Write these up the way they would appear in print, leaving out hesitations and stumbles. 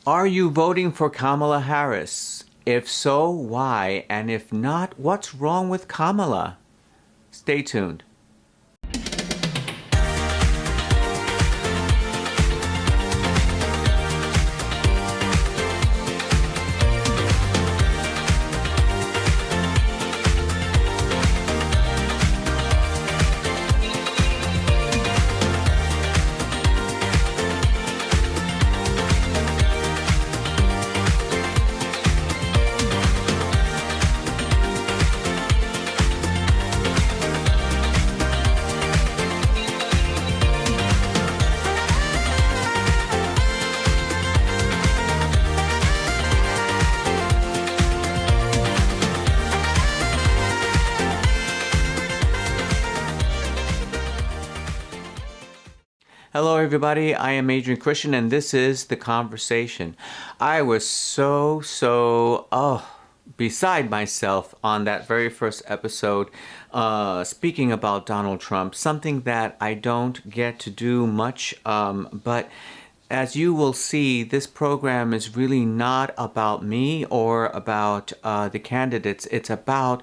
Are you voting for Kamala Harris? If so, why? And if not, what's wrong with Kamala? Stay tuned. Hello, everybody. I am Adrian Christian, and this is The Conversation. I was beside myself on that very first episode, speaking about Donald Trump, something that I don't get to do much, but as you will see, this program is really not about me or about the candidates. It's about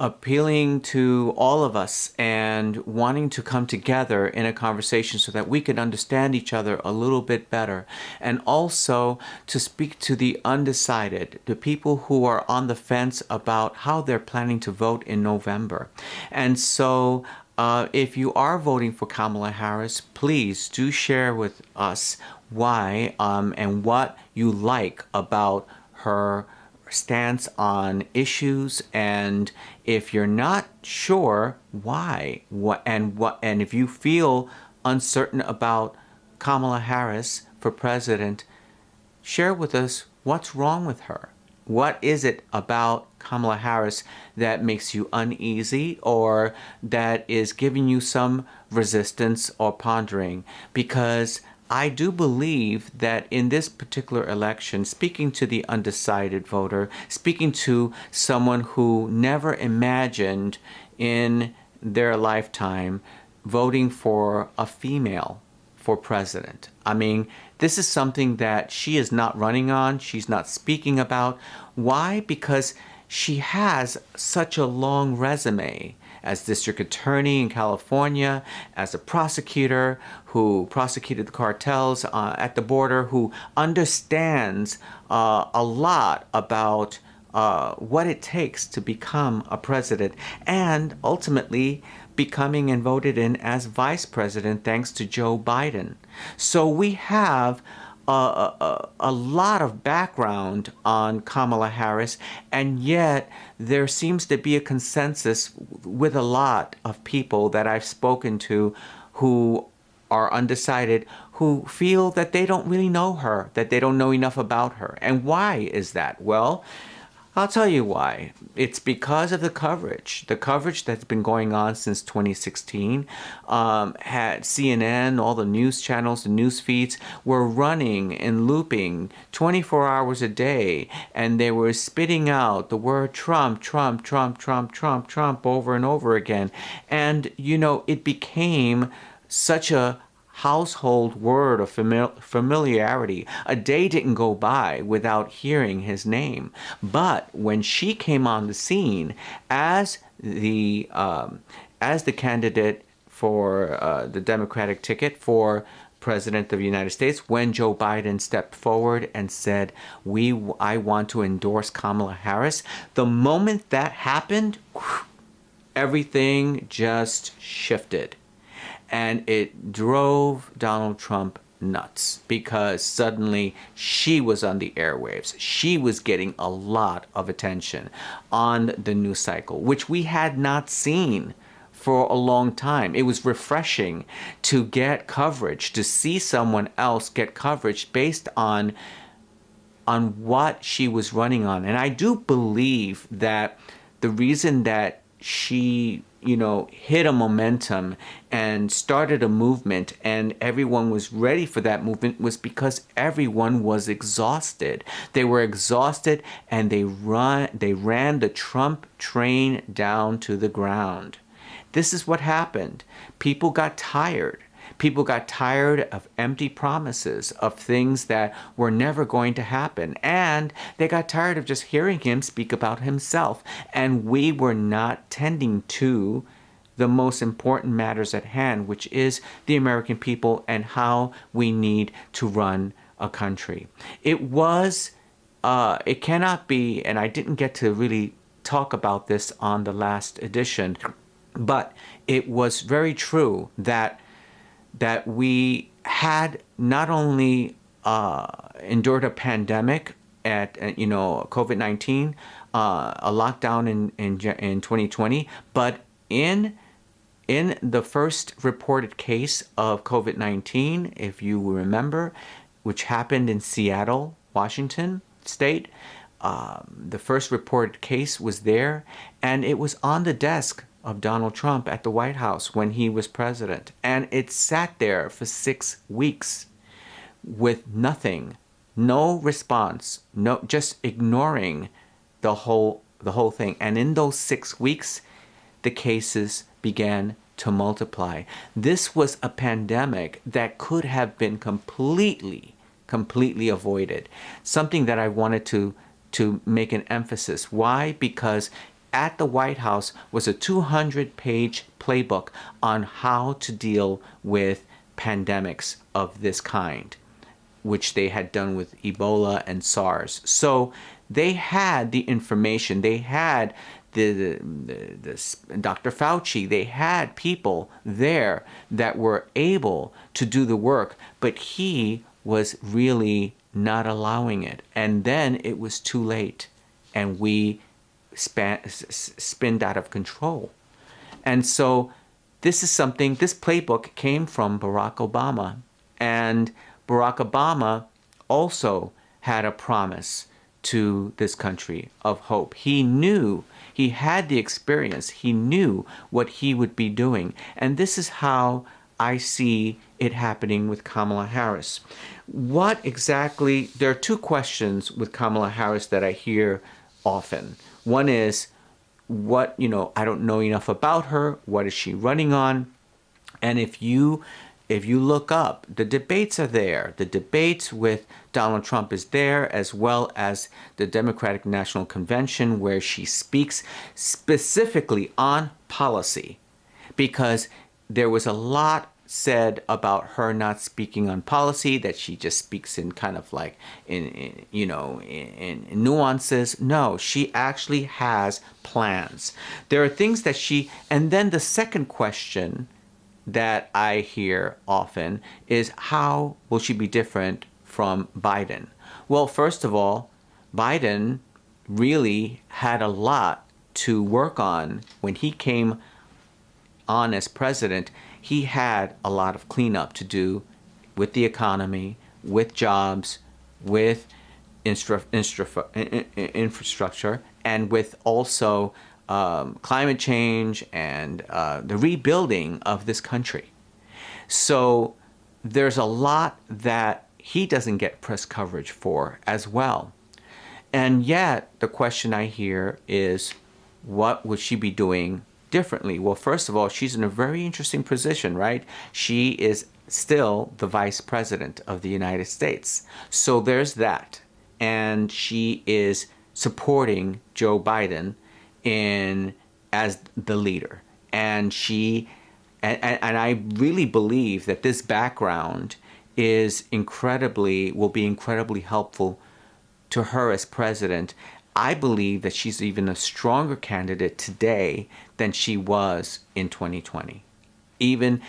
appealing to all of us and wanting to come together in a conversation so that we can understand each other a little bit better, and also to speak to the undecided, the people who are on the fence about how they're planning to vote in November. And so if you are voting for Kamala Harris, please do share with us why and what you like about her stance on issues, and if you're not sure why, and if you feel uncertain about Kamala Harris for president, share with us what's wrong with her. What is it about Kamala Harris that makes you uneasy or that is giving you some resistance or pondering? Because I do believe that in this particular election, speaking to the undecided voter, speaking to someone who never imagined in their lifetime voting for a female for president. I mean, this is something that she is not running on, she's not speaking about. Why? Because she has such a long resume as district attorney in California, as a prosecutor who prosecuted the cartels at the border, who understands a lot about what it takes to become a president, and ultimately becoming and voted in as vice president thanks to Joe Biden. So we have a lot of background on Kamala Harris, and yet there seems to be a consensus with a lot of people that I've spoken to who are undecided, who feel that they don't really know her, that they don't know enough about her. And why is that? Well, I'll tell you why. It's because of the coverage that's been going on since 2016. Had CNN, all the news channels, the news feeds were running and looping 24 hours a day, and they were spitting out the word Trump, Trump, Trump, Trump, Trump, Trump over and over again. And, it became such a household word of familiarity. A day didn't go by without hearing his name. But when she came on the scene as the candidate for the Democratic ticket for President of the United States, when Joe Biden stepped forward and said, I want to endorse Kamala Harris, the moment that happened, everything just shifted. And it drove Donald Trump nuts because suddenly she was on the airwaves. She was getting a lot of attention on the news cycle, which we had not seen for a long time. It was refreshing to get coverage, to see someone else get coverage based on what she was running on. And I do believe that the reason that she hit a momentum and started a movement, and everyone was ready for that movement, was because everyone was exhausted. They were exhausted, and they ran the Trump train down to the ground. This is what happened. People got tired. People got tired of empty promises, of things that were never going to happen. And they got tired of just hearing him speak about himself. And we were not tending to the most important matters at hand, which is the American people and how we need to run a country. It cannot be, and I didn't get to really talk about this on the last edition, but it was very true that we had not only endured a pandemic at COVID-19, a lockdown in 2020, but in the first reported case of COVID-19, if you remember, which happened in Seattle, Washington State, the first reported case was there, and it was on the desk of Donald Trump at the White House when he was president. And it sat there for 6 weeks with nothing, no response, no, just ignoring the whole thing. And in those 6 weeks, the cases began to multiply. This was a pandemic that could have been completely avoided. Something that I wanted to make an emphasis. Why? Because at the White House was a 200-page playbook on how to deal with pandemics of this kind, which they had done with Ebola and SARS. So they had the information. They had the Dr. Fauci. They had people there that were able to do the work, but he was really not allowing it. And then it was too late, and we spinned out of control. And so this playbook came from Barack Obama. And Barack Obama also had a promise to this country of hope. He knew, he had the experience, he knew what he would be doing. And this is how I see it happening with Kamala Harris. There are two questions with Kamala Harris that I hear often. One is, I don't know enough about her. What is she running on? And if you look up, the debates are there. The debates with Donald Trump is there, as well as the Democratic National Convention, where she speaks specifically on policy, because there was a lot said about her not speaking on policy, that she just speaks in kind of like in nuances. No, she actually has plans. There are things that and then the second question that I hear often is, how will she be different from Biden? Well, first of all, Biden really had a lot to work on when he came on as president. He had a lot of cleanup to do with the economy, with jobs, with infrastructure, and with also climate change and the rebuilding of this country. So there's a lot that he doesn't get press coverage for as well. And yet the question I hear is, what would she be doing differently? Well, first of all, she's in a very interesting position, right? She is still the vice president of the United States. So there's that. And she is supporting Joe Biden as the leader. And I really believe that this background will be incredibly helpful to her as president. I believe that she's even a stronger candidate today than she was in 2020. Even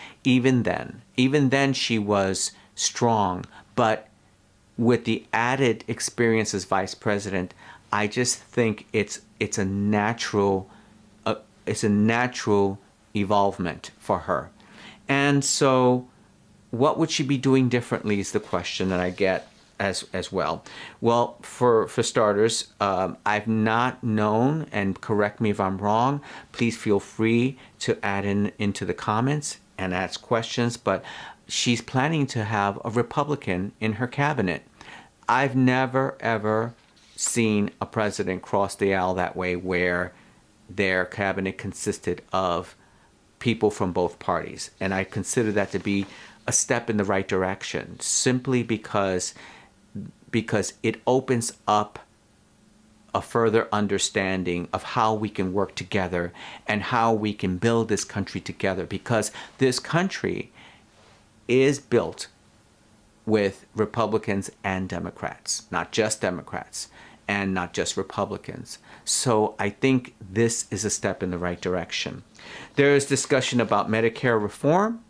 then she was strong, but with the added experience as vice president, I just think it's a natural evolvement for her. And so what would she be doing differently is the question that I get as well. Well, for starters, I've not known, and correct me if I'm wrong, please feel free to add into the comments and ask questions, but she's planning to have a Republican in her cabinet. I've never, ever seen a president cross the aisle that way, where their cabinet consisted of people from both parties. And I consider that to be a step in the right direction, simply because it opens up a further understanding of how we can work together and how we can build this country together, because this country is built with Republicans and Democrats, not just Democrats and not just Republicans. So I think this is a step in the right direction. There is discussion about Medicare reform.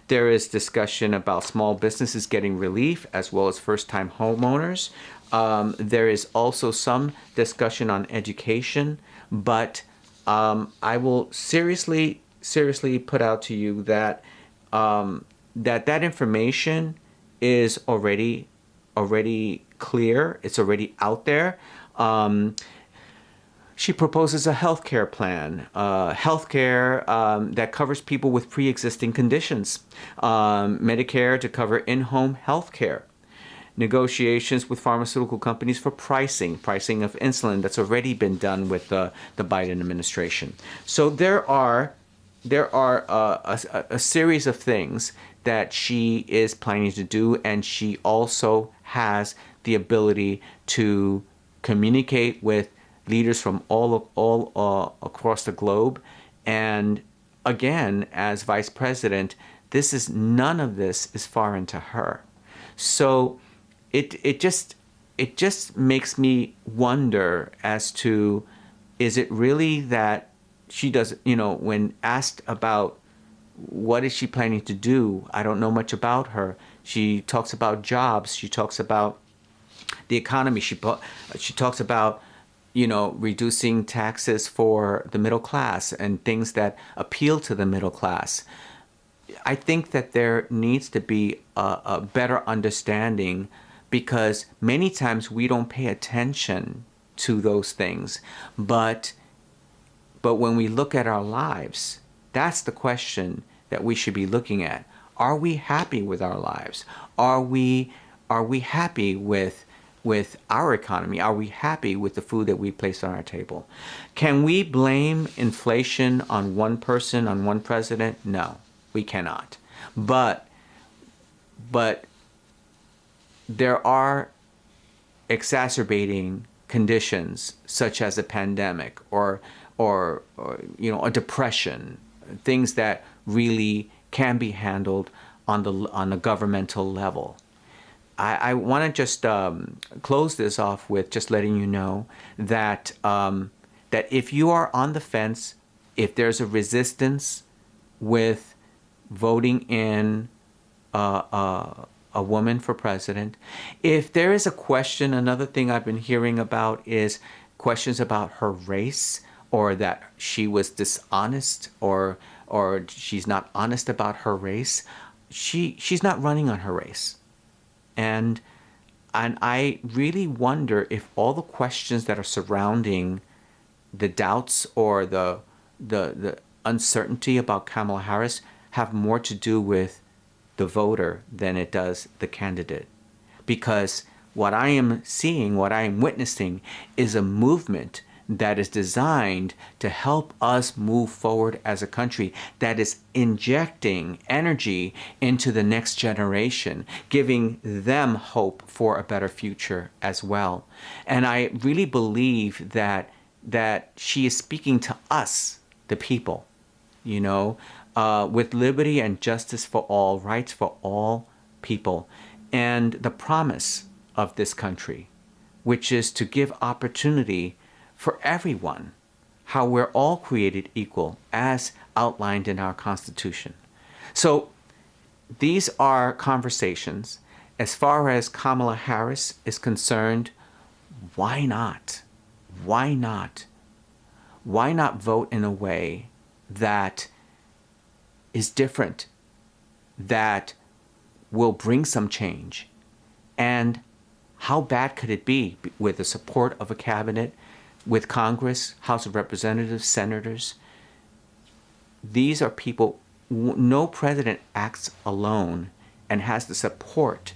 There is discussion about small businesses getting relief, as well as first-time homeowners. There is also some discussion on education, but I will seriously put out to you that that information is already clear. It's already out there. She proposes a healthcare plan, healthcare that covers people with pre-existing conditions, Medicare to cover in-home healthcare, negotiations with pharmaceutical companies for pricing of insulin. That's already been done with the Biden administration. So there are a series of things that she is planning to do, and she also has the ability to communicate with leaders from all across the globe. And again, as vice president, none of this is foreign to her. So it just makes me wonder as to, is it really that she does, when asked about what is she planning to do, I don't know much about her. She talks about jobs. She talks about the economy. She talks about, reducing taxes for the middle class and things that appeal to the middle class. I think that there needs to be a better understanding, because many times we don't pay attention to those things. But when we look at our lives, that's the question that we should be looking at. Are we happy with our lives? Are we happy with our economy? Are we happy with the food that we place on our table? Can we blame inflation on one person, on one president? No, we cannot. But there are exacerbating conditions, such as a pandemic or a depression, things that really can be handled on the governmental level. I want to just close this off with just letting you know that that if you are on the fence, if there's a resistance with voting in a woman for president, if there is a question, another thing I've been hearing about is questions about her race, or that she was dishonest, or she's not honest about her race. She's not running on her race. And I really wonder if all the questions that are surrounding the doubts or the uncertainty about Kamala Harris have more to do with the voter than it does the candidate. Because what I am seeing, what I am witnessing, is a movement that is designed to help us move forward as a country, that is injecting energy into the next generation, giving them hope for a better future as well. And I really believe that she is speaking to us, the people, with liberty and justice for all, rights for all people, and the promise of this country, which is to give opportunity for everyone, how we're all created equal as outlined in our Constitution. So these are conversations. As far as Kamala Harris is concerned, why not? Why not? Why not vote in a way that is different, that will bring some change? And how bad could it be with the support of a cabinet, with Congress, House of Representatives, senators? These are people, no president acts alone and has the support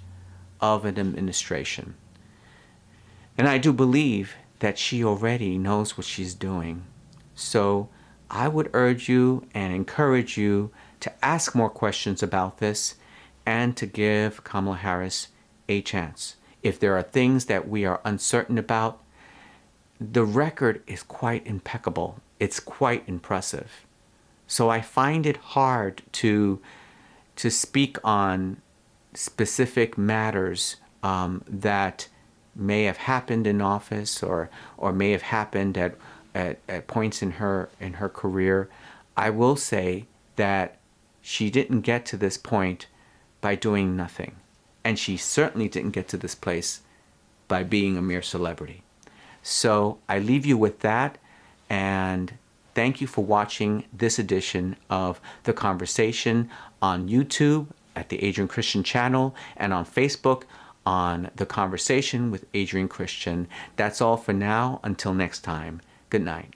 of an administration. And I do believe that she already knows what she's doing. So I would urge you and encourage you to ask more questions about this and to give Kamala Harris a chance. If there are things that we are uncertain about, the record is quite impeccable. It's quite impressive. So I find it hard to speak on specific matters that may have happened in office or may have happened at points in her career. I will say that she didn't get to this point by doing nothing. And she certainly didn't get to this place by being a mere celebrity. So I leave you with that, and thank you for watching this edition of The Conversation on YouTube at the Adrian Christian channel and on Facebook on The Conversation with Adrian Christian. That's all for now. Until next time, good night.